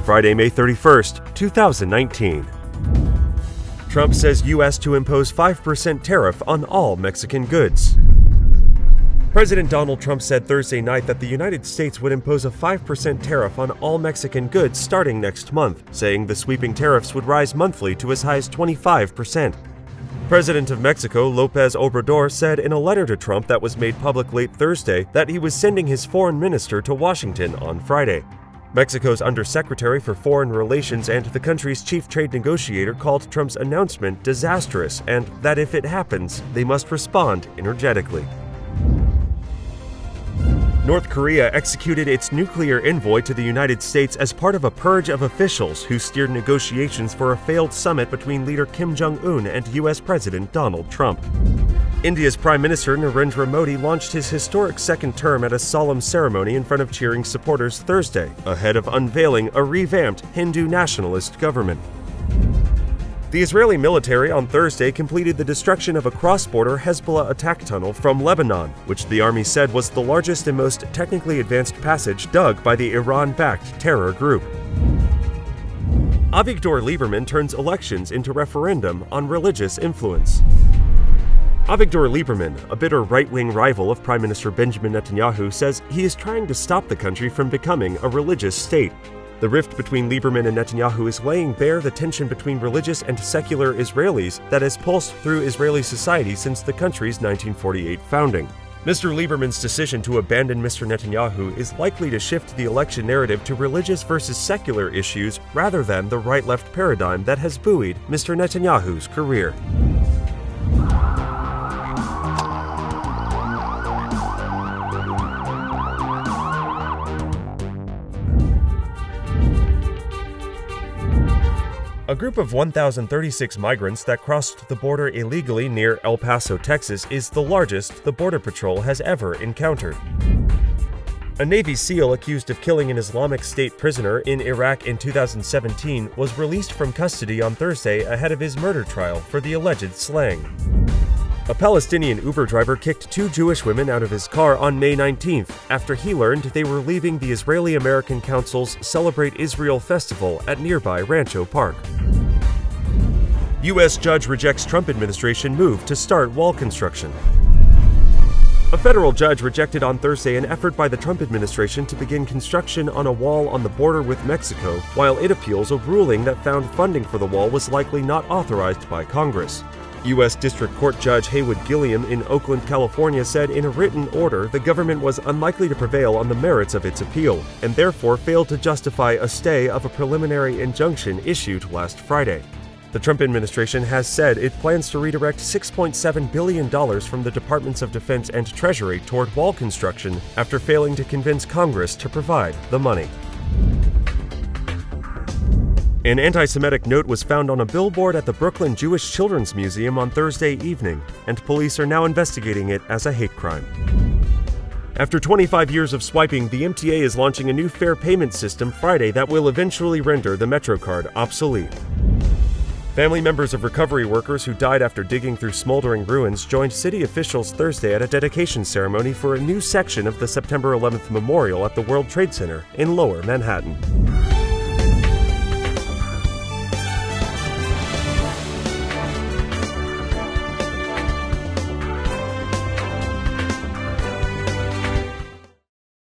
Friday, May 31st, 2019. Trump says U.S. to impose 5% tariff on all Mexican goods. President Donald Trump said Thursday night that the United States would impose a 5% tariff on all Mexican goods starting next month, saying the sweeping tariffs would rise monthly to as high as 25%. President of Mexico, López Obrador, said in a letter to Trump that was made public late Thursday that he was sending his foreign minister to Washington on Friday. Mexico's Undersecretary for Foreign Relations and the country's chief trade negotiator called Trump's announcement disastrous and that if it happens, they must respond energetically. North Korea executed its nuclear envoy to the United States as part of a purge of officials who steered negotiations for a failed summit between leader Kim Jong-un and U.S. President Donald Trump. India's Prime Minister Narendra Modi launched his historic second term at a solemn ceremony in front of cheering supporters Thursday, ahead of unveiling a revamped Hindu nationalist government. The Israeli military on Thursday completed the destruction of a cross-border Hezbollah attack tunnel from Lebanon, which the army said was the largest and most technically advanced passage dug by the Iran-backed terror group. Avigdor Lieberman turns elections into referendum on religious influence. Avigdor Lieberman, a bitter right-wing rival of Prime Minister Benjamin Netanyahu, says he is trying to stop the country from becoming a religious state. The rift between Lieberman and Netanyahu is laying bare the tension between religious and secular Israelis that has pulsed through Israeli society since the country's 1948 founding. Mr. Lieberman's decision to abandon Mr. Netanyahu is likely to shift the election narrative to religious versus secular issues rather than the right-left paradigm that has buoyed Mr. Netanyahu's career. A group of 1,036 migrants that crossed the border illegally near El Paso, Texas, is the largest the Border Patrol has ever encountered. A Navy SEAL accused of killing an Islamic State prisoner in Iraq in 2017 was released from custody on Thursday ahead of his murder trial for the alleged slaying. A Palestinian Uber driver kicked two Jewish women out of his car on May 19th after he learned they were leaving the Israeli-American Council's Celebrate Israel Festival at nearby Rancho Park. U.S. judge rejects Trump administration move to start wall construction. A federal judge rejected on Thursday an effort by the Trump administration to begin construction on a wall on the border with Mexico, while it appeals a ruling that found funding for the wall was likely not authorized by Congress. U.S. District Court Judge Haywood Gilliam in Oakland, California said in a written order the government was unlikely to prevail on the merits of its appeal, and therefore failed to justify a stay of a preliminary injunction issued last Friday. The Trump administration has said it plans to redirect $6.7 billion from the Departments of Defense and Treasury toward wall construction after failing to convince Congress to provide the money. An anti-Semitic note was found on a billboard at the Brooklyn Jewish Children's Museum on Thursday evening, and police are now investigating it as a hate crime. After 25 years of swiping, the MTA is launching a new fare payment system Friday that will eventually render the MetroCard obsolete. Family members of recovery workers who died after digging through smoldering ruins joined city officials Thursday at a dedication ceremony for a new section of the September 11th memorial at the World Trade Center in Lower Manhattan.